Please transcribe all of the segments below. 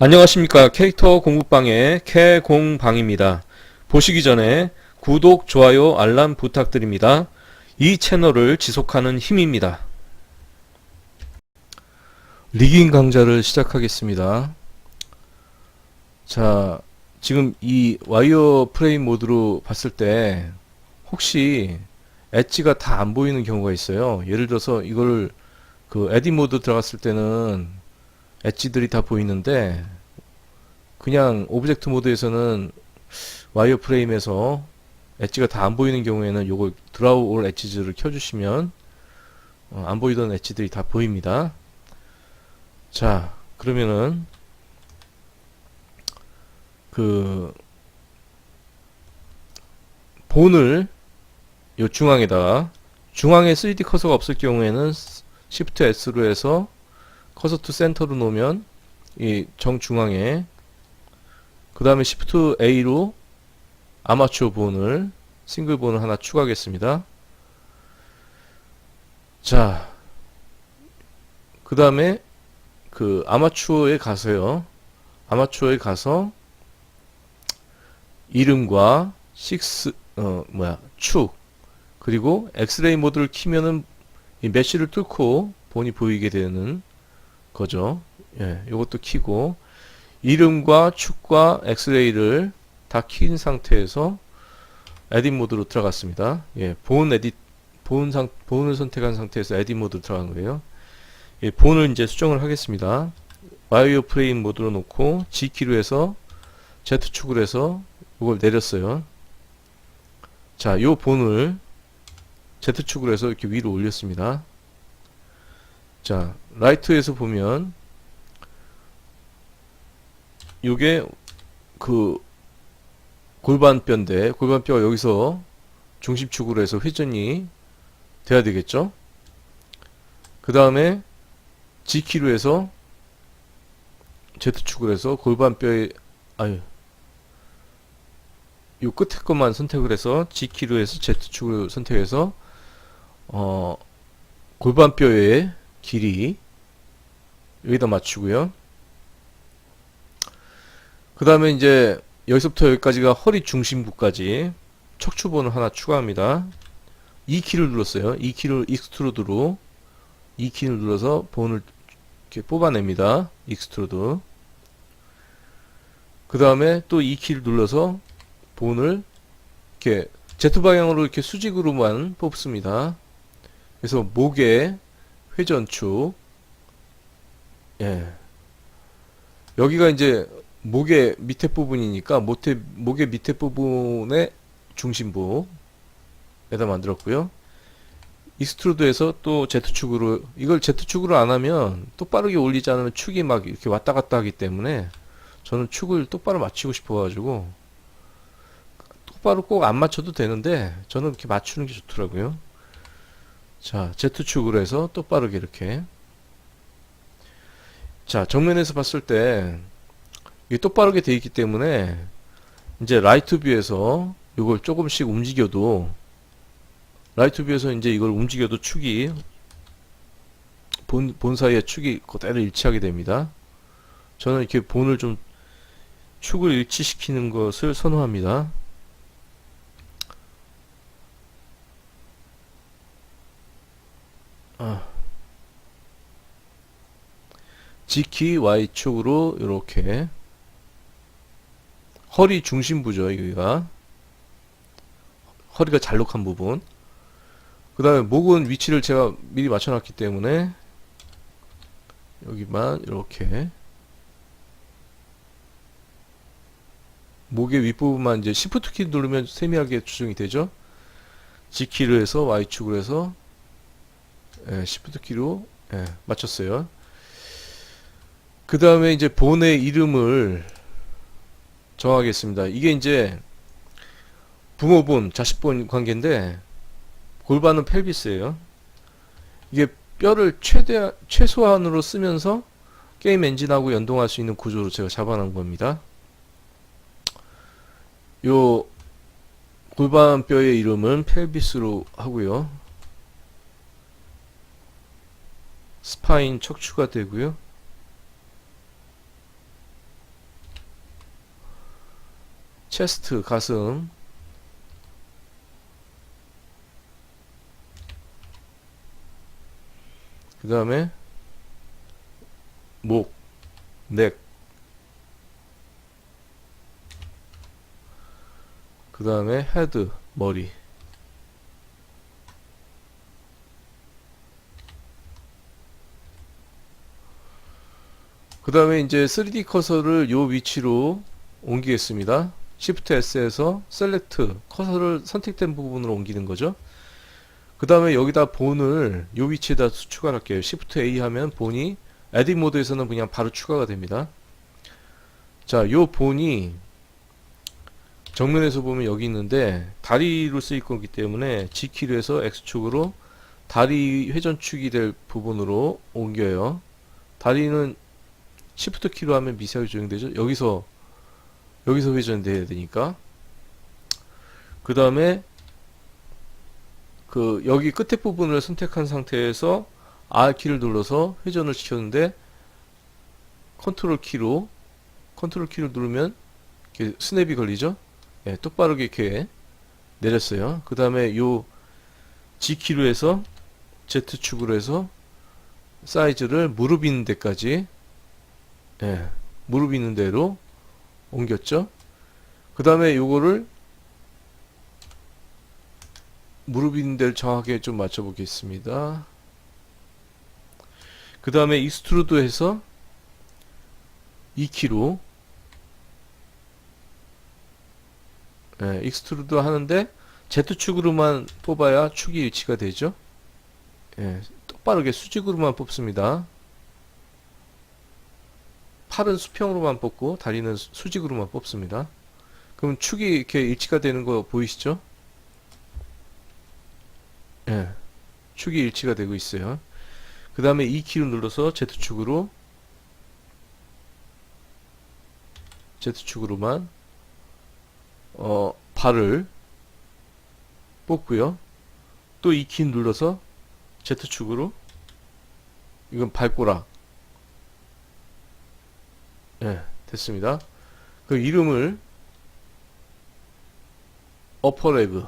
안녕하십니까. 캐릭터 공부방의 캐공방입니다. 보시기 전에 구독, 좋아요, 알람 부탁드립니다. 이 채널을 지속하는 힘입니다. 리깅 강좌를 시작하겠습니다. 자, 지금 이 와이어 프레임 모드로 봤을 때 혹시 엣지가 다 안 보이는 경우가 있어요. 예를 들어서 이걸 그 에디 모드 들어갔을 때는 엣지들이 다 보이는데 그냥 오브젝트 모드에서는 와이어 프레임에서 엣지가 다 안 보이는 경우에는 요걸 드라우 올 엣지를 켜주시면 안 보이던 엣지들이 다 보입니다. 자, 그러면은 그 본을 요 중앙에다가, 중앙에 3D 커서가 없을 경우에는 Shift S로 해서 커서 투 센터로 놓으면 이 정중앙에, 그 다음에 Shift A로 아마추어 본을, 싱글 본을 하나 추가하겠습니다. 자, 그 다음에 그 아마추어에 가서요. 아마추어에 가서 이름과 축, 그리고 엑스레이 모드를 키면은 이 메쉬를 뚫고 본이 보이게 되는 거죠. 예, 요것도 키고, 이름과 축과 엑스레이를 다 킨 상태에서 에딧 모드로 들어갔습니다. 예, 본을 선택한 상태에서 에딧 모드로 들어간 거예요. 예, 본을 이제 수정을 하겠습니다. 와이어 프레임 모드로 놓고 G키로 해서 Z축으로 해서 이걸 내렸어요. 자, 요 본을 Z축으로 해서 이렇게 위로 올렸습니다. 자, 라이트에서 보면 요게 그 골반뼈인데, 골반뼈가 여기서 중심축으로 해서 회전이 돼야 되겠죠. 그 다음에 G키로 해서 Z축으로 해서 골반뼈의, 요 끝에 것만 선택을 해서 G키로 해서 Z축으로 선택해서 골반뼈의 길이 여기다 맞추고요. 그 다음에 이제 여기서부터 여기까지가 허리 중심부까지 척추본을 하나 추가합니다. 2키를 눌렀어요. 2키를 익스트루드로 2키를 눌러서 본을 이렇게 뽑아냅니다. 익스트루드. 그 다음에 또 2키를 눌러서 본을 이렇게 Z방향으로 이렇게 수직으로만 뽑습니다. 그래서 목의 회전축, 예, 여기가 이제 목의 밑에 부분이니까 목의 밑에 부분의 중심부에다 만들었고요. 익스트루드에서 또 Z축으로, 이걸 Z축으로 안 하면 똑바르게 올리지 않으면 축이 막 이렇게 왔다 갔다 하기 때문에 저는 축을 똑바로 맞추고 싶어가지고, 똑바로 꼭 안 맞춰도 되는데 저는 이렇게 맞추는 게 좋더라고요. 자, Z축으로 해서 똑바르게 이렇게. 자, 정면에서 봤을 때 이게 똑바르게 돼 있기 때문에 이제 라이트 뷰에서 이걸 조금씩 움직여도, 라이트 뷰에서 이제 이걸 움직여도 축이 본 사이의 축이 그대로 일치하게 됩니다. 저는 이렇게 본을 좀 축을 일치시키는 것을 선호합니다. G키 Y축으로 이렇게 허리 중심부죠. 여기가 허리가 잘록한 부분. 그 다음에 목은 위치를 제가 미리 맞춰놨기 때문에 여기만 이렇게, 목의 윗부분만 이제 Shift 키 누르면 세미하게 조정이 되죠. G키로 해서 Y축으로 해서, 예, Shift 키로, 예, 맞췄어요. 그 다음에 이제 본의 이름을 정하겠습니다. 이게 이제 부모본, 자식본 관계인데, 골반은 펠비스예요. 이게 뼈를 최소한으로 쓰면서 게임 엔진하고 연동할 수 있는 구조로 제가 잡아놓은 겁니다. 요 골반뼈의 이름은 펠비스로 하고요. 스파인 척추가 되고요. 체스트 가슴, 그 다음에 목, 넥, 그 다음에 헤드, 머리. 그 다음에 이제 3D 커서를 요 위치로 옮기겠습니다. Shift S에서 셀렉트, 커서를 선택된 부분으로 옮기는 거죠. 그 다음에 여기다 본을 요 위치에다 추가할게요. Shift A 하면 본이 에딧 모드에서는 그냥 바로 추가가 됩니다. 자, 요 본이 정면에서 보면 여기 있는데 다리로 쓰일 거기 때문에 G키로 해서 X축으로 다리 회전축이 될 부분으로 옮겨요. 다리는 Shift 키로 하면 미세하게 조정되죠. 여기서 회전돼야 되니까. 그 다음에 그 여기 끝에 부분을 선택한 상태에서 R 키를 눌러서 회전을 시켰는데 컨트롤 키를 누르면 이렇게 스냅이 걸리죠. 예, 똑바르게 이렇게 내렸어요. 그 다음에 요 G 키로 해서 Z축으로 해서 사이즈를 무릎 있는 데까지, 예, 무릎 있는 데로 옮겼죠. 그 다음에 요거를 무릎 있는 데를 정확하게 좀 맞춰 보겠습니다. 그 다음에 익스트루드 해서 2키로, 예, 익스트루드 하는데 Z축으로만 뽑아야 축이 위치가 되죠. 예, 똑바르게 수직으로만 뽑습니다. 팔은 수평으로만 뽑고 다리는 수직으로만 뽑습니다. 그럼 축이 이렇게 일치가 되는 거 보이시죠? 예, 축이 일치가 되고 있어요. 그 다음에 2키를 눌러서 Z축으로만 발을 뽑고요. 또 2키 눌러서 Z축으로, 이건 발꼬락. 예, 됐습니다. 그 이름을 어퍼레그,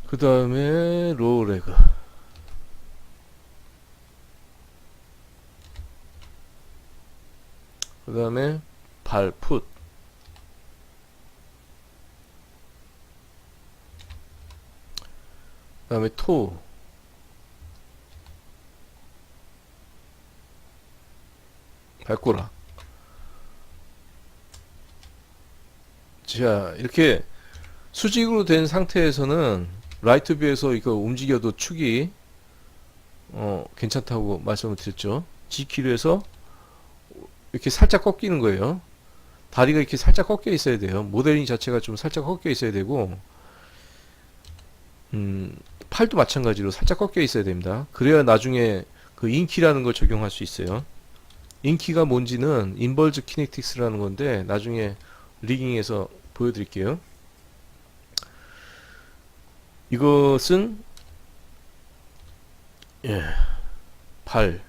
그 다음에 로우레그, 그 다음에 발, 풋, 그 다음에 토, 발꼬락. 자, 이렇게 수직으로 된 상태에서는 라이트 뷰에서 이거 움직여도 축이 괜찮다고 말씀을 드렸죠. G키로 해서 이렇게 살짝 꺾이는 거예요. 다리가 이렇게 살짝 꺾여 있어야 돼요. 모델링 자체가 좀 살짝 꺾여 있어야 되고, 팔도 마찬가지로 살짝 꺾여 있어야 됩니다. 그래야 나중에 그 인키라는 걸 적용할 수 있어요. 인키가 뭔지는 인벌즈 키네틱스라는 건데 나중에 리깅에서 보여드릴게요. 이것은, 예, 발은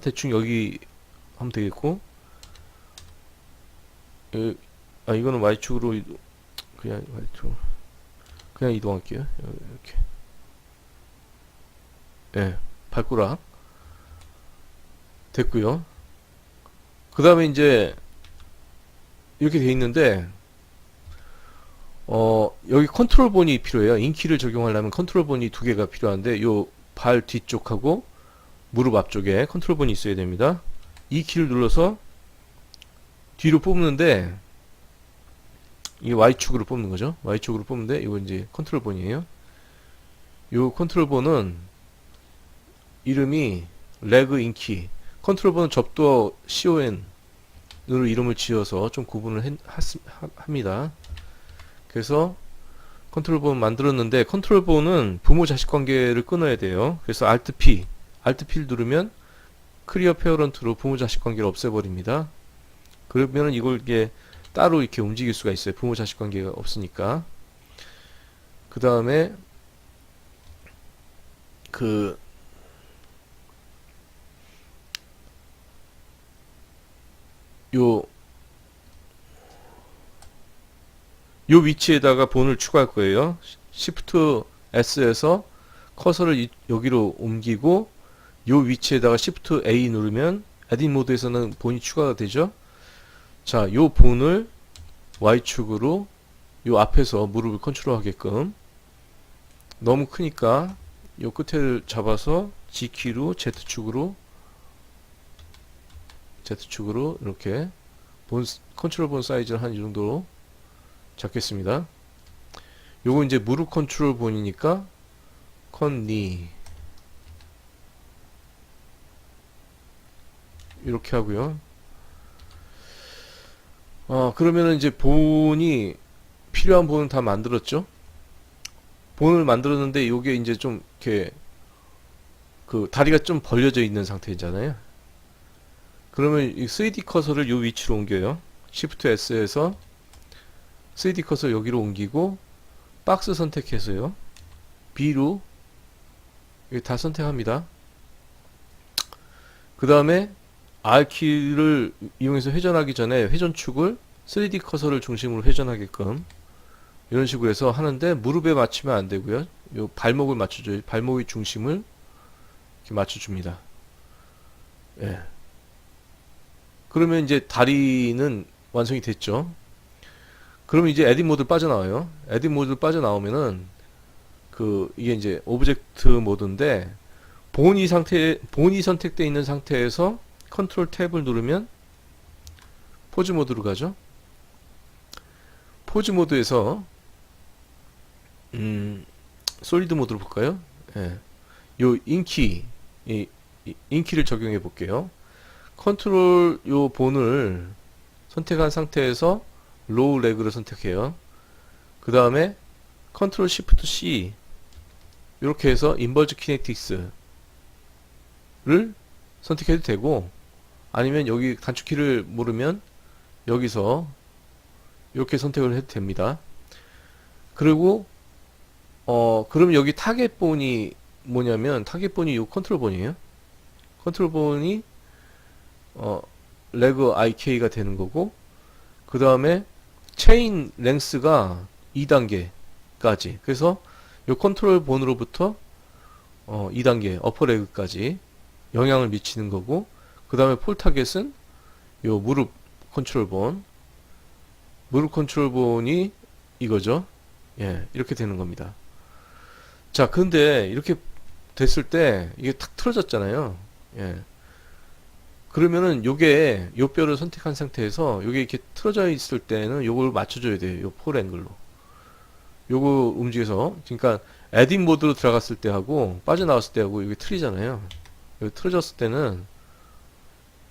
대충 여기 하면 되겠고, 이거는 Y축으로 그냥 Y축 그냥 이동할게요. 이렇게, 예, 발꼬락 됐고요. 그 다음에 이제 이렇게 돼 있는데 여기 컨트롤 본이 필요해요. 인키를 적용하려면 컨트롤 본이 두 개가 필요한데 요 발 뒤쪽하고 무릎 앞쪽에 컨트롤 본이 있어야 됩니다. 이 키를 눌러서 뒤로 뽑는데 이게 Y축으로 뽑는 거죠. Y축으로 뽑는데 이거 이제 컨트롤 본이에요. 요 컨트롤 본은 이름이 레그 인키. 컨트롤 본은 접두어 CON으로 이름을 지어서 좀 구분을 합니다. 그래서 컨트롤 본 만들었는데 컨트롤 본은 부모 자식 관계를 끊어야 돼요. 그래서 Alt를 누르면 클리어 페어런트로 부모 자식 관계를 없애버립니다. 그러면 이걸 이게 따로 이렇게 움직일 수가 있어요. 부모 자식 관계가 없으니까. 그 다음에 그 요, 요 위치에다가 본을 추가할 거예요. Shift S에서 커서를 여기로 옮기고 요 위치에다가 Shift A 누르면 에딧 모드에서는 본이 추가가 되죠. 자, 요 본을 Y축으로 요 앞에서 무릎을 컨트롤하게끔, 너무 크니까 요 끝을 잡아서 G키로 Z축으로 이렇게 컨트롤 본 사이즈를 한 이 정도로 잡겠습니다. 요거 이제 무릎 컨트롤 본이니까 컨니 이렇게 하고요. 그러면은 이제 본이, 필요한 본은 다 만들었죠. 본을 만들었는데 요게 이제 좀 이렇게 그 다리가 좀 벌려져 있는 상태잖아요. 그러면 이 3D 커서를 요 위치로 옮겨요. Shift S에서 3D 커서 여기로 옮기고 박스 선택해서요. B로 여기 다 선택합니다. 그 다음에 R키를 이용해서 회전하기 전에 회전축을 3D 커서를 중심으로 회전하게끔 이런 식으로 해서 하는데, 무릎에 맞추면 안 되고요. 요 발목을 맞춰줘요. 발목의 중심을 이렇게 맞춰줍니다. 예. 그러면 이제 다리는 완성이 됐죠. 그러면 이제 에딧 모드 빠져나와요. 에딧 모드 빠져나오면은 이게 이제 오브젝트 모드인데, 본이 선택되어 있는 상태에서 컨트롤 탭을 누르면 포즈 모드로 가죠. 포즈 모드에서 솔리드 모드로 볼까요? 예. 요 인키를 적용해 볼게요. 컨트롤 요 본을 선택한 상태에서 로우 레그를 선택해요. 그 다음에 컨트롤 시프트 C 이렇게 해서 인버즈 키네틱스를 선택해도 되고, 아니면 여기 단축키를 모르면 여기서 이렇게 선택을 해도 됩니다. 그리고 그럼 여기 타겟본이 뭐냐면, 타겟본이 요 컨트롤본이에요. 컨트롤본이 레그 IK가 되는 거고, 그 다음에 체인 랭스가 2단계까지. 그래서 요 컨트롤본으로부터 2단계 어퍼 레그까지 영향을 미치는 거고, 그 다음에 폴 타겟은 요 무릎 컨트롤본이 이거죠. 예, 이렇게 되는 겁니다. 자, 근데 이렇게 됐을 때 이게 탁 틀어졌잖아요. 예. 그러면은 요게 요 뼈를 선택한 상태에서 요게 이렇게 틀어져 있을 때는 요걸 맞춰줘야 돼요. 요 폴 앵글로. 요거 움직여서, 그러니까 에딧 모드로 들어갔을 때 하고 빠져나왔을 때 하고 이게 틀리잖아요. 여기 틀어졌을 때는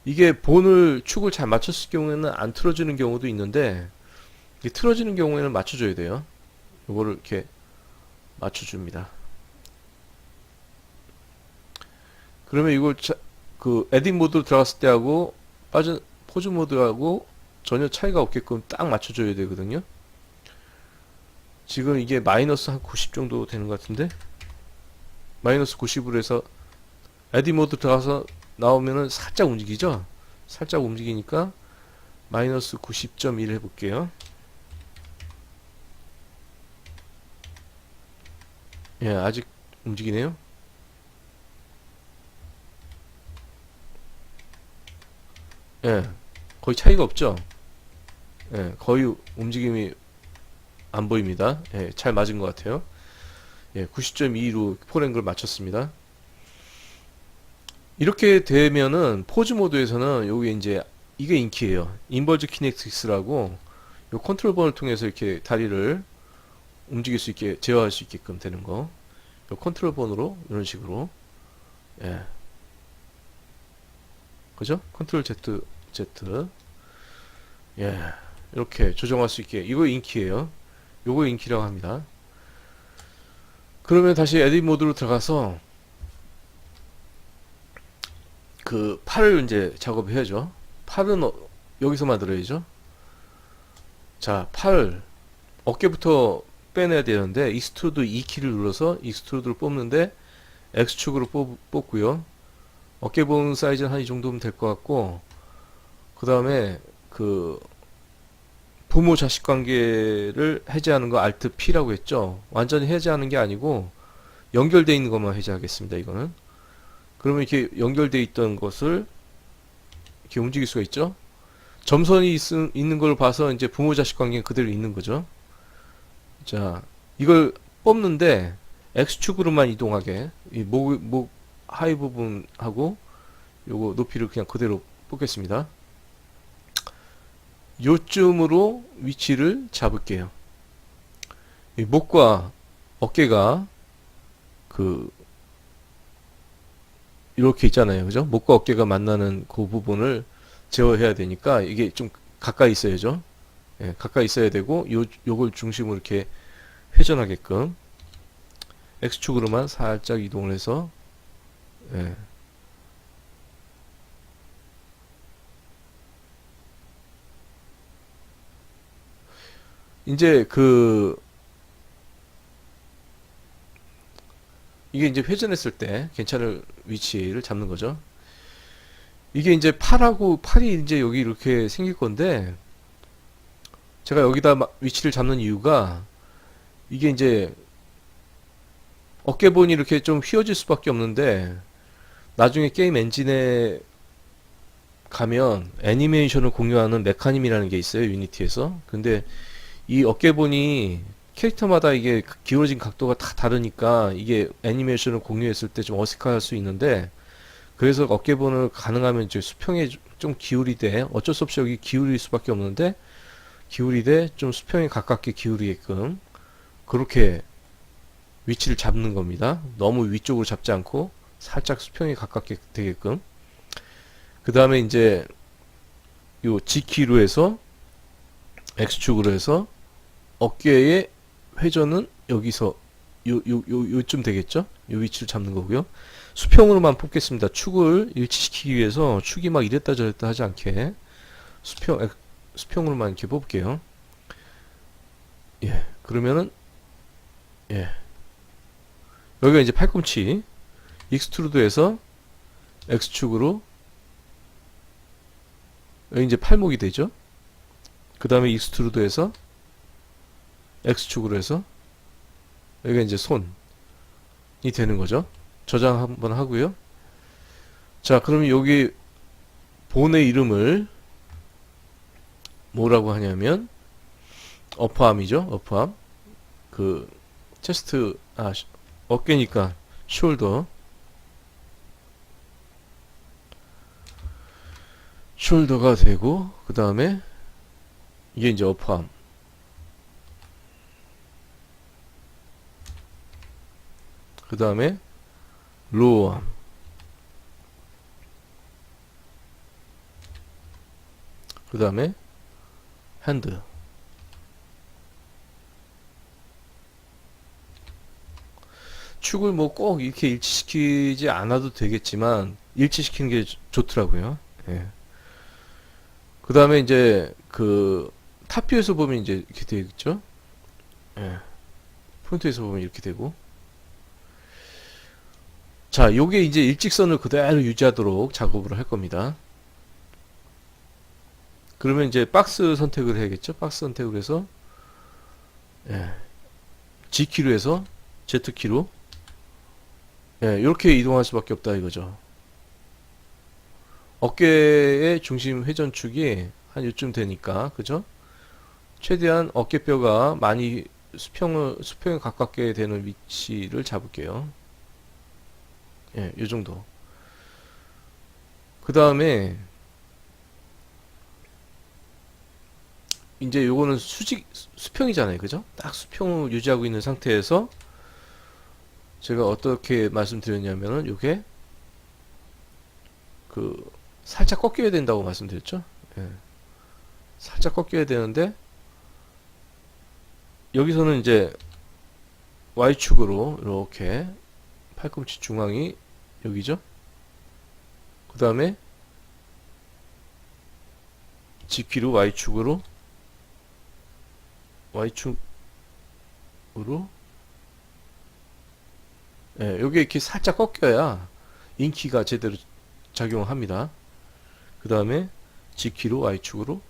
이게 축을 잘 맞췄을 경우에는 안 틀어지는 경우도 있는데, 이게 틀어지는 경우에는 맞춰줘야 돼요. 요거를 이렇게 맞춰줍니다. 그러면 이걸 에딧 모드로 들어갔을 때 하고 포즈 모드하고 전혀 차이가 없게끔 딱 맞춰줘야 되거든요. 지금 이게 마이너스 한 90 정도 되는 것 같은데, 마이너스 90으로 해서 에딧 모드 들어가서 나오면은 살짝 움직이죠. 살짝 움직이니까 마이너스 90.1 해볼게요. 예, 아직 움직이네요. 예, 거의 차이가 없죠. 예, 거의 움직임이 안 보입니다. 예, 잘 맞은 것 같아요. 예, 90.2로 폴앵글 맞췄습니다. 이렇게 되면은 포즈 모드에서는 여기 이제 이게 인키예요. 인버즈 키네틱스라고 요 컨트롤번을 통해서 이렇게 다리를 움직일 수 있게, 제어할 수 있게끔 되는 거. 요 컨트롤번으로 이런 식으로, 예, 그죠? 컨트롤 Z, 예, 이렇게 조정할 수 있게. 이거 인키예요. 요거 인키라고 합니다. 그러면 다시 에딧 모드로 들어가서 팔을 이제 작업해야죠. 팔은 여기서 만들어야죠. 자, 어깨부터 빼내야 되는데, 익스트루드 2키를 눌러서 익스트루드를 뽑는데 X축으로 뽑고요. 어깨 본 사이즈는 한 이 정도면 될 것 같고, 그 다음에 그 부모 자식 관계를 해제하는 거 Alt P라고 했죠. 완전히 해제하는 게 아니고 연결되어 있는 것만 해제하겠습니다. 이거는. 그러면 이렇게 연결되어 있던 것을 이렇게 움직일 수가 있죠. 점선이 있는 걸 봐서 이제 부모 자식 관계가 그대로 있는 거죠. 자, 이걸 뽑는데 X축으로만 이동하게 이 목 하위 부분하고 요거 높이를 그냥 그대로 뽑겠습니다. 요쯤으로 위치를 잡을게요. 이 목과 어깨가 그 이렇게 있잖아요. 그죠? 목과 어깨가 만나는 그 부분을 제어해야 되니까 이게 좀 가까이 있어야죠. 예, 가까이 있어야 되고 요걸 중심으로 이렇게 회전하게끔 X축으로만 살짝 이동을 해서 예. 이제 이게 이제 회전했을 때 괜찮을 위치를 잡는 거죠. 이게 이제 팔이 이제 여기 이렇게 생길 건데 제가 여기다 위치를 잡는 이유가 이게 이제 어깨본이 이렇게 좀 휘어질 수밖에 없는데 나중에 게임 엔진에 가면 애니메이션을 공유하는 메커님이라는 게 있어요. 유니티에서. 근데 이 어깨본이 캐릭터마다 이게 기울어진 각도가 다 다르니까 이게 애니메이션을 공유했을 때 좀 어색할 수 있는데 그래서 어깨본을 가능하면 이제 수평에 좀 기울이되 어쩔 수 없이 여기 기울일 수밖에 없는데 기울이되 좀 수평에 가깝게 기울이게끔 그렇게 위치를 잡는 겁니다. 너무 위쪽으로 잡지 않고 살짝 수평에 가깝게 되게끔. 그 다음에 이제 요 G키로 해서 X축으로 해서 어깨의 회전은 여기서 요쯤 되겠죠? 요 위치를 잡는 거고요. 수평으로만 뽑겠습니다. 축을 일치시키기 위해서 축이 막 이랬다 저랬다 하지 않게 수평으로만 이렇게 뽑을게요. 예, 그러면은 예, 여기가 이제 팔꿈치 익스트루드해서 X축으로 여기 이제 팔목이 되죠. 그 다음에 익스트루드해서 X축으로 해서 여기가 이제 손이 되는 거죠. 저장 한번 하고요. 자, 그러면 여기 본의 이름을 뭐라고 하냐면 어퍼암이죠. 어퍼암. 그 체스트 어깨니까 숄더가 되고 그 다음에 이게 이제 어퍼암. 그 다음에 로어암. 그 다음에 핸드. 축을 뭐 꼭 이렇게 일치시키지 않아도 되겠지만 일치시키는 게 좋더라고요. 예. 그 다음에 이제 그 탑뷰에서 보면 이제 이렇게 되겠죠. 예. 프론트에서 보면 이렇게 되고. 자, 요게 이제 일직선을 그대로 유지하도록 작업을 할 겁니다. 그러면 이제 박스 선택을 해야겠죠. 박스 선택을 해서 예. G키로 해서 Z키로 예, 이렇게 이동할 수밖에 없다 이거죠. 어깨의 중심 회전축이 한 요쯤 되니까 그죠? 최대한 어깨뼈가 많이 수평에 가깝게 되는 위치를 잡을게요. 예, 요 정도. 그 다음에 이제 요거는 수평이잖아요. 그죠? 딱 수평을 유지하고 있는 상태에서 제가 어떻게 말씀드렸냐면은 요게 그 살짝 꺾여야 된다고 말씀드렸죠. 예. 살짝 꺾여야 되는데 여기서는 이제 Y축으로 이렇게 팔꿈치 중앙이 여기죠. 그 다음에 G키로 Y축으로 예, 요게 이렇게 살짝 꺾여야 인키가 제대로 작용을 합니다. 그 다음에 G키로 Y축으로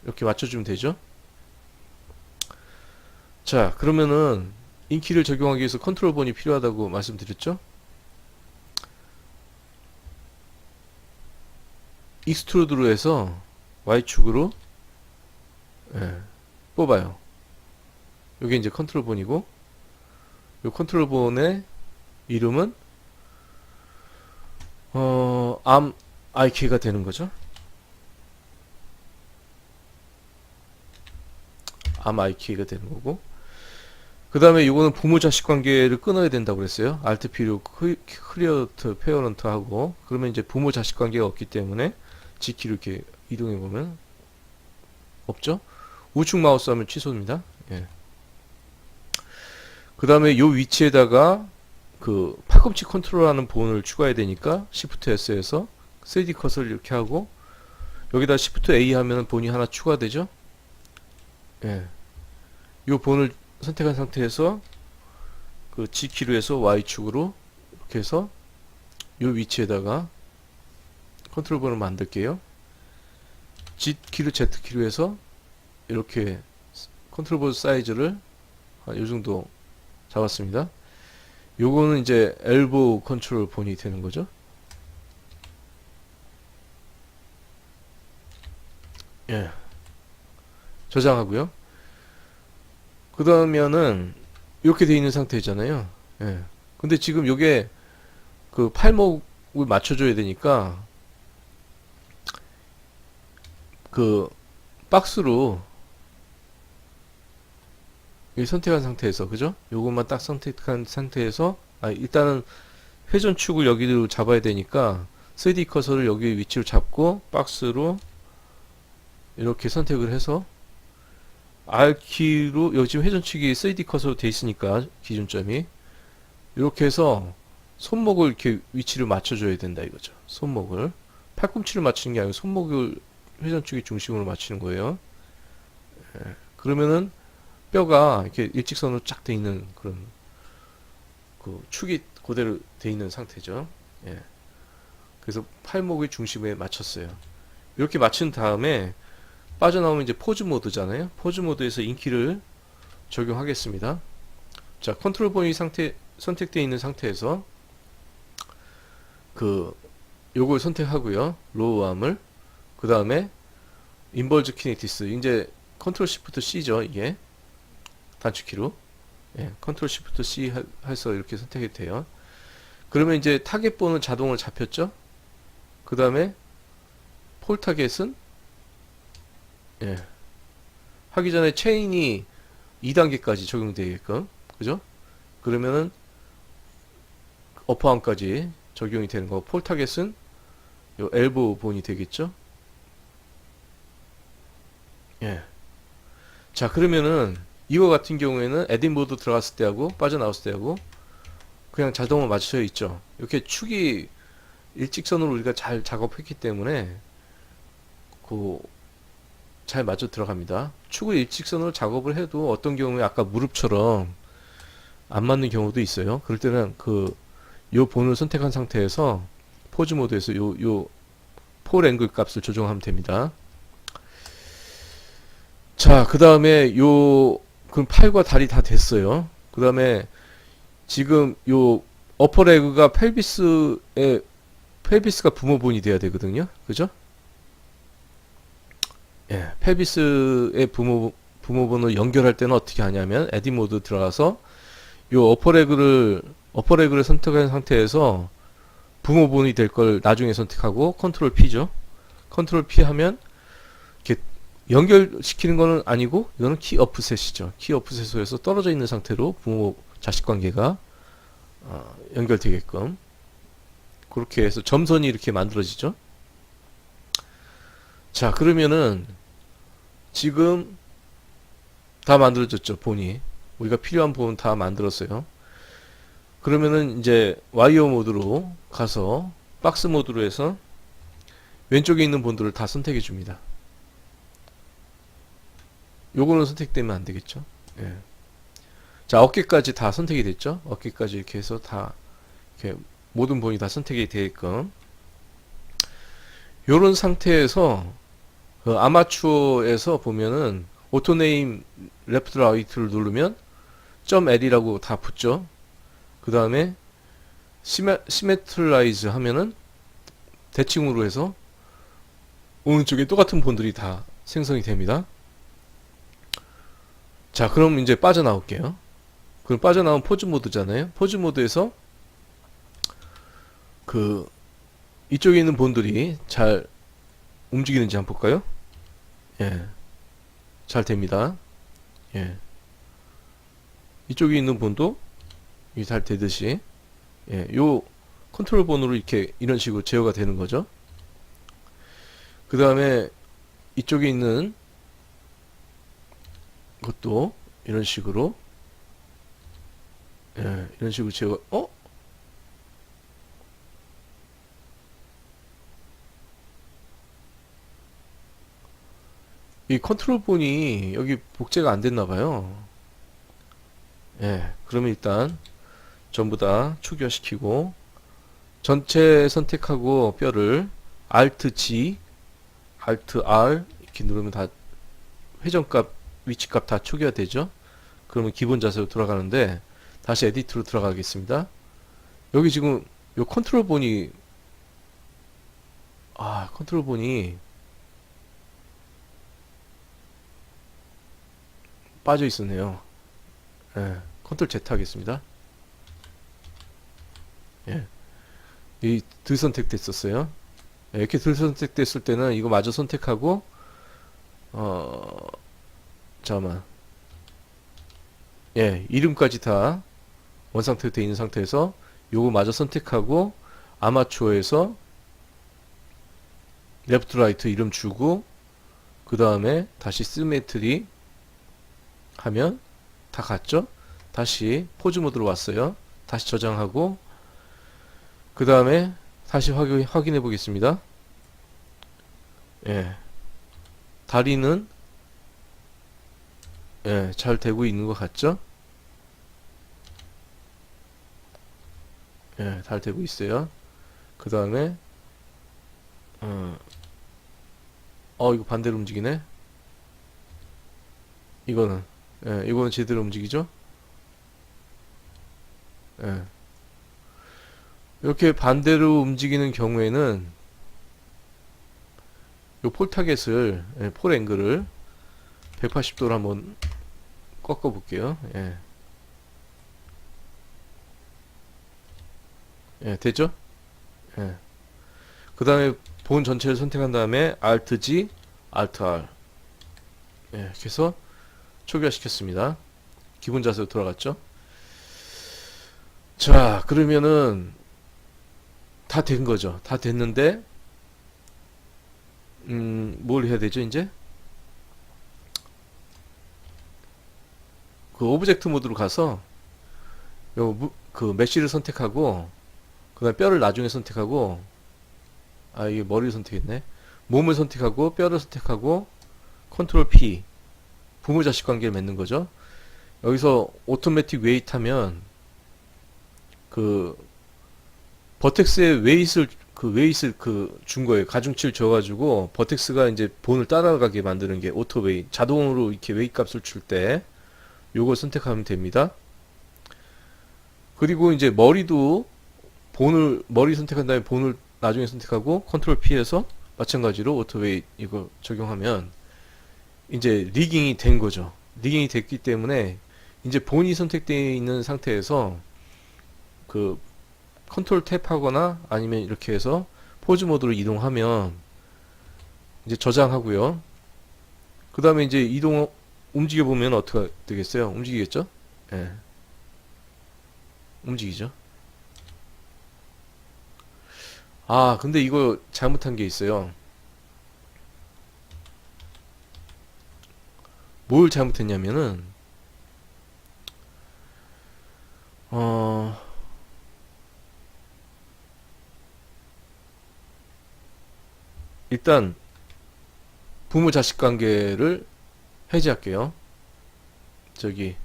이렇게 맞춰주면 되죠. 자, 그러면은 인키를 적용하기 위해서 컨트롤 번이 필요하다고 말씀드렸죠. 익스트루드로 해서 Y축으로 뽑아요. 이게 이제 컨트롤 본이고, 이 컨트롤 본의 이름은 arm IK가 되는 거죠. arm IK가 되는 거고, 그 다음에 이거는 부모 자식 관계를 끊어야 된다고 그랬어요. Alt P로 클리어 페어런트 하고, 그러면 이제 부모 자식 관계가 없기 때문에 G키로 이렇게 이동해 보면 없죠. 우측 마우스 하면 취소입니다. 예. 그 다음에 요 위치에다가 그 팔꿈치 컨트롤하는 본을 추가해야 되니까 Shift S에서 3D 컷을 이렇게 하고, 여기다 Shift A 하면 본이 하나 추가되죠. 예. 요 본을 선택한 상태에서 그 G키로 해서 Y축으로 이렇게 해서 요 위치에다가 컨트롤 본을 만들게요. G키로 Z키로 해서 이렇게 컨트롤 본 사이즈를 요 정도 잡았습니다. 요거는 이제 엘보 컨트롤 본이 되는 거죠. 예. 저장하고요. 그러면은 이렇게 돼 있는 상태잖아요. 예. 근데 지금 요게 그 팔목을 맞춰줘야 되니까 그 박스로 이 선택한 상태에서, 그죠? 요것만 딱 선택한 상태에서 일단은 회전축을 여기로 잡아야 되니까 3D 커서를 여기 위치로 잡고 박스로 이렇게 선택을 해서 R키로, 여기 지금 회전축이 3D 컷으로 돼 있으니까 기준점이 이렇게 해서 손목을 이렇게 위치를 맞춰줘야 된다 이거죠. 손목을 팔꿈치를 맞추는 게 아니고 손목을 회전축이 중심으로 맞추는 거예요. 그러면은 뼈가 이렇게 일직선으로 쫙 돼 있는 그런 그 축이 그대로 돼 있는 상태죠. 예. 그래서 팔목의 중심에 맞췄어요. 이렇게 맞춘 다음에 빠져나오면 이제 포즈 모드잖아요. 포즈 모드에서 인키를 적용하겠습니다. 자, 컨트롤 본이 선택되어 있는 상태에서 그 요걸 선택하고요. 로우 암을, 그 다음에 인벌즈 키네티스, 이제 컨트롤 시프트 C죠. 이게 단축키로 컨트롤 시프트 C 해서 이렇게 선택이 돼요. 그러면 이제 타겟 본은 자동으로 잡혔죠. 그 다음에 폴 타겟은 하기 전에 체인이 2단계까지 적용되게끔, 그죠? 그러면은 어퍼암까지 적용이 되는 거고, 폴 타겟은 요 엘보 본이 되겠죠? 자, 그러면은 이거 같은 경우에는 에딘 모드 들어갔을 때하고 빠져나왔을 때하고 그냥 자동으로 맞춰져 있죠. 이렇게 축이 일직선으로 우리가 잘 작업했기 때문에 잘 맞춰 들어갑니다. 축을 일직선으로 작업을 해도 어떤 경우에 아까 무릎처럼 안 맞는 경우도 있어요. 그럴 때는 요 본을 선택한 상태에서 포즈 모드에서 요 폴 앵글 값을 조정하면 됩니다. 자, 그 다음에 그럼 팔과 다리 다 됐어요. 그 다음에 지금 요 어퍼 레그가 펠비스가 부모본이 돼야 되거든요. 그죠? 펠비스의 부모본을 연결할 때는 어떻게 하냐면 에딧 모드 들어가서 요 어퍼레그를 선택한 상태에서 부모본이 될 걸 나중에 선택하고 컨트롤 P죠. 컨트롤 P 하면 이렇게 연결시키는 거는 아니고 이거는 키 오프셋이죠. 키 오프셋에서 떨어져 있는 상태로 부모 자식 관계가 연결되게끔 그렇게 해서 점선이 이렇게 만들어지죠. 자, 그러면은 지금 다 만들어졌죠. 본이 우리가 필요한 본 다 만들었어요. 그러면은 이제 와이어 모드로 가서 박스 모드로 해서 왼쪽에 있는 본들을 다 선택해 줍니다. 요거는 선택되면 안 되겠죠. 자, 어깨까지 다 선택이 됐죠. 어깨까지 이렇게 해서 다 이렇게 모든 본이 다 선택이 되게끔 요런 상태에서 그 아마추어에서 보면은 오토네임 레프트 라이트를 누르면 .l이라고 다 붙죠. 그 다음에 시메트라이즈 하면은 대칭으로 해서 오른쪽에 똑같은 본들이 다 생성이 됩니다. 자, 그럼 이제 빠져나올게요. 그럼 빠져나온 포즈 모드잖아요. 포즈 모드에서 그 이쪽에 있는 본들이 잘 움직이는지 한번 볼까요? 예, 잘 됩니다. 예, 이쪽에 있는 본도 이게 잘 되듯이, 예, 요 컨트롤 본으로 이렇게 이런 식으로 제어가 되는 거죠. 그 다음에 이쪽에 있는 것도 이런 식으로, 예, 이런 식으로 제어가, 이 컨트롤 본이 여기 복제가 안 됐나 봐요. 예, 그러면 일단 전부 다 초기화시키고 전체 선택하고 뼈를 Alt G, Alt R 이렇게 누르면 다 회전값, 위치값 다 초기화되죠. 그러면 기본 자세로 돌아가는데 다시 에디트로 들어가겠습니다. 여기 지금 요 컨트롤 본이 컨트롤 본이 빠져 있었네요. 예, 컨트롤 Z 하겠습니다. 예, 이 들 선택됐었어요. 예, 이렇게 들 선택됐을 때는 이거 마저 선택하고 잠깐만, 예, 이름까지 다 원상태로 되어 있는 상태에서 요거 마저 선택하고 아마추어에서 레프트 라이트 이름 주고 그 다음에 다시 시메트리 하면 다 갔죠. 다시 포즈 모드로 왔어요. 다시 저장하고 그 다음에 다시 확인해 보겠습니다. 예, 다리는, 예, 잘 되고 있는 것 같죠? 예, 잘 되고 있어요. 그 다음에 이거 반대로 움직이네. 이거는, 예, 이거는 제대로 움직이죠? 예. 이렇게 반대로 움직이는 경우에는 요 폴 타겟을, 예, 폴 앵글을 180도로 한번 꺾어 볼게요. 예. 예, 됐죠? 예. 그 다음에 본 전체를 선택한 다음에 Alt G, Alt R. 예, 이렇게 해서 초기화 시켰습니다. 기본 자세로 돌아갔죠? 자, 그러면은 다 된 거죠. 다 됐는데, 뭘 해야 되죠, 이제? 그 오브젝트 모드로 가서, 그 메쉬를 선택하고, 그 다음에 뼈를 나중에 선택하고, 이게 머리를 선택했네. 몸을 선택하고, 뼈를 선택하고, 컨트롤 P. 부모 자식 관계를 맺는 거죠. 여기서 오토매틱 웨이트 하면, 그, 버텍스에 웨이스를 준 거예요. 가중치를 줘가지고, 버텍스가 이제 본을 따라가게 만드는 게 오토 웨이. 자동으로 이렇게 웨이 값을 줄 때, 요걸 선택하면 됩니다. 그리고 이제 머리도 머리 선택한 다음에 본을 나중에 선택하고 컨트롤 P에서 마찬가지로 오토웨이 이거 적용하면 이제 리깅이 된 거죠. 리깅이 됐기 때문에 이제 본이 선택되어 있는 상태에서 그 컨트롤 탭하거나 아니면 이렇게 해서 포즈 모드로 이동하면 이제 저장하고요. 그 다음에 이제 움직여 보면 어떻게 되겠어요? 움직이겠죠? 예. 움직이죠. 근데 이거 잘못한 게 있어요. 뭘 잘못했냐면은, 어, 일단, 부모 자식 관계를 해제할게요. 저기,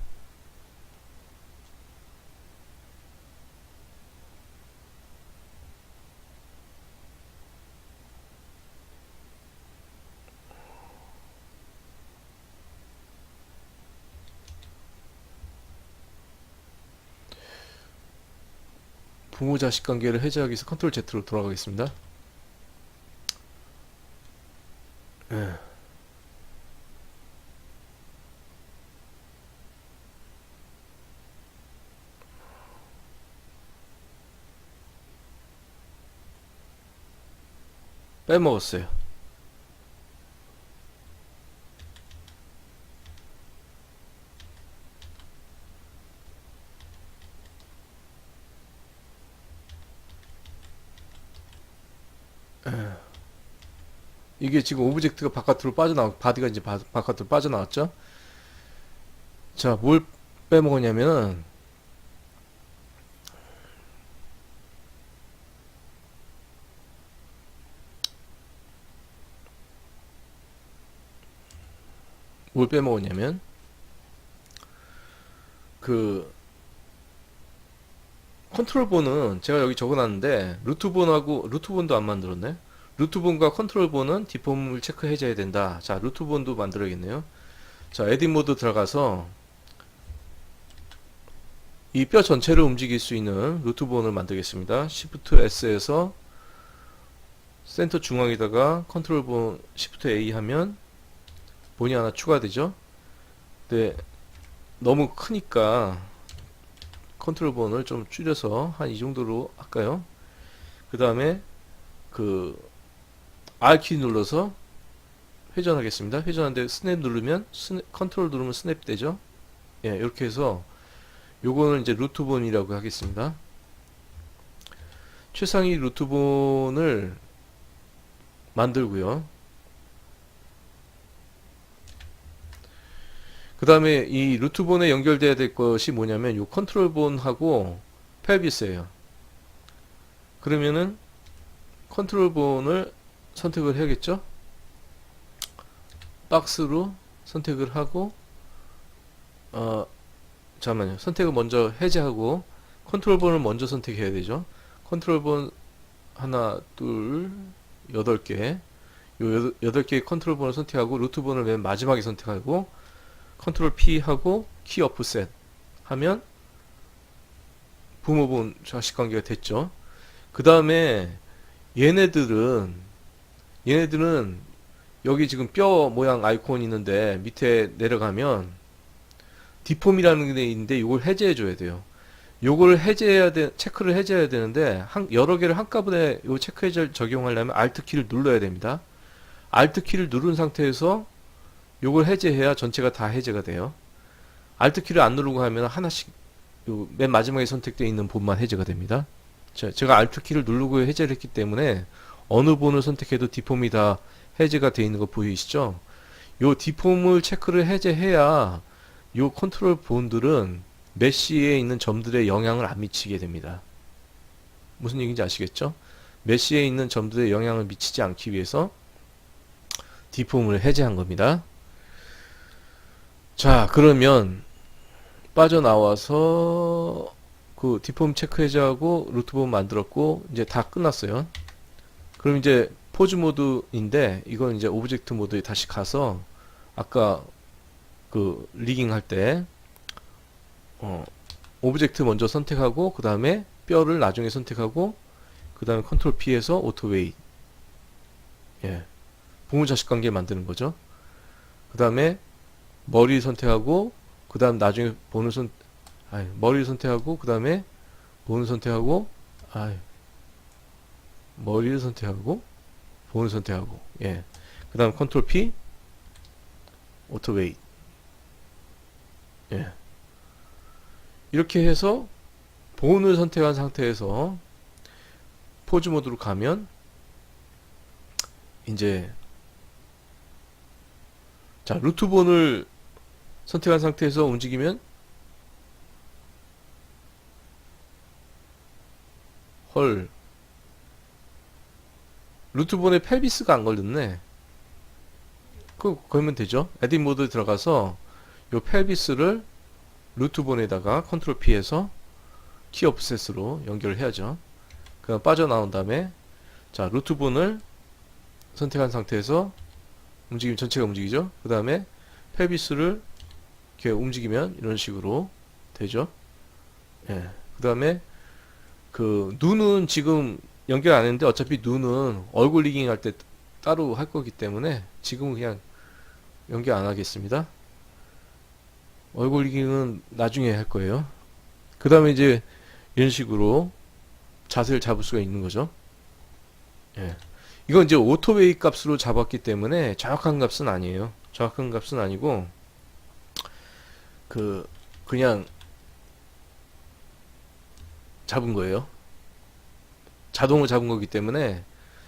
부모 자식 관계를 해제하기 위해서 컨트롤 Z로 돌아가겠습니다. 예. 빼먹었어요. 이게 지금 오브젝트가 바깥으로 바디가 이제 바깥으로 빠져나왔죠? 자, 뭘 빼먹었냐면은, 뭘 빼먹었냐면, 그, 컨트롤본은 제가 여기 적어놨는데, 루트본도 안 만들었네? 루트본과 컨트롤본은 디폼을 체크 해줘야 된다. 자, 루트본도 만들어야겠네요. 자, 에딧 모드 들어가서, 이 뼈 전체를 움직일 수 있는 루트본을 만들겠습니다. Shift S에서 센터 중앙에다가 컨트롤본 Shift A 하면 본이 하나 추가되죠. 근데 너무 크니까 컨트롤본을 좀 줄여서 한 이 정도로 할까요? 그 다음에 그 R키 눌러서 회전하겠습니다. 회전하는데 스냅 누르면 컨트롤 누르면 스냅 되죠. 예, 이렇게 해서 요거는 이제 루트본이라고 하겠습니다. 최상위 루트본을 만들고요. 그 다음에 이 루트본에 연결돼야 될 것이 뭐냐면 요 컨트롤본하고 펠비스예요. 그러면은 컨트롤본을 선택을 해야겠죠. 박스로 선택을 하고 잠깐만요. 선택을 먼저 해제하고 컨트롤본을 먼저 선택해야 되죠. 컨트롤본 하나, 둘, 8개. 요 8개의 컨트롤본을 선택하고 루트본을 맨 마지막에 선택하고 컨트롤 P 하고 키 오프셋 하면 부모본 자식 관계가 됐죠. 그 다음에 얘네들은 여기 지금 뼈 모양 아이콘이 있는데 밑에 내려가면 디폼이라는 게 있는데 이걸 해제해 줘야 돼요. 요걸 체크를 해제해야 되는데 여러 개를 한꺼번에 요 체크 해제 적용하려면 Alt 키를 눌러야 됩니다. Alt 키를 누른 상태에서 요걸 해제해야 전체가 다 해제가 돼요. Alt 키를 안 누르고 하면 하나씩 맨 마지막에 선택되어 있는 본만 해제가 됩니다. 제가 Alt 키를 누르고 해제를 했기 때문에 어느 본을 선택해도 디폼이 다 해제가 되어 있는 거 보이시죠? 요 디폼을 체크를 해제해야 요 컨트롤 본들은 메시에 있는 점들에 영향을 안 미치게 됩니다. 무슨 얘기인지 아시겠죠? 메시에 있는 점들에 영향을 미치지 않기 위해서 디폼을 해제한 겁니다. 자, 그러면 빠져나와서 그 디폼 체크 해제하고 루트본 만들었고 이제 다 끝났어요. 그럼 이제 포즈 모드인데 이건 이제 오브젝트 모드에 다시 가서 아까 그 리깅 할 때 오브젝트 먼저 선택하고 그 다음에 뼈를 나중에 선택하고 그 다음에 컨트롤 P에서 오토 웨이, 예, 부모 자식 관계 만드는 거죠. 그 다음에 머리 선택하고 그 다음 나중에 머리를 선택하고 그 다음에 본을 선택하고 머리를 선택하고 본을 선택하고, 예, 그 다음 컨트롤 P 오토 웨이, 예, 이렇게 해서 본을 선택한 상태에서 포즈 모드로 가면 이제 자, 루트본을 선택한 상태에서 움직이면 헐, 루트본에 펠비스가 안 걸렸네. 그러면 되죠. 에딧 모드에 들어가서 요 펠비스를 루트본에다가 컨트롤 P에서 키 오프셋으로 연결을 해야죠. 그럼 빠져나온 다음에 자, 루트본을 선택한 상태에서 움직이면 전체가 움직이죠. 그 다음에 펠비스를 이렇게 움직이면 이런 식으로 되죠. 예. 그 다음에 그 눈은 지금 연결 안 했는데 어차피 눈은 얼굴 리깅 할 때 따로 할 거기 때문에 지금은 그냥 연결 안 하겠습니다. 얼굴 리깅은 나중에 할 거예요. 그 다음에 이제 이런 식으로 자세를 잡을 수가 있는 거죠. 예. 이건 이제 오토웨이 값으로 잡았기 때문에 정확한 값은 아니에요. 정확한 값은 아니고 그냥 잡은 거예요. 자동으로 잡은 거기 때문에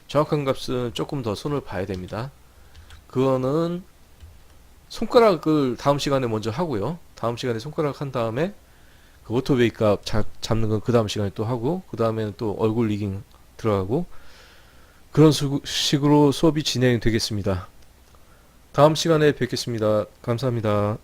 정확한 값은 조금 더 손을 봐야 됩니다. 그거는 손가락을 다음 시간에 먼저 하고요. 다음 시간에 손가락 한 다음에 그 오토웨이 값 잡는 건 그 다음 시간에 또 하고, 그 다음에는 또 얼굴 리깅 들어가고, 그런 식으로 수업이 진행되겠습니다. 다음 시간에 뵙겠습니다. 감사합니다.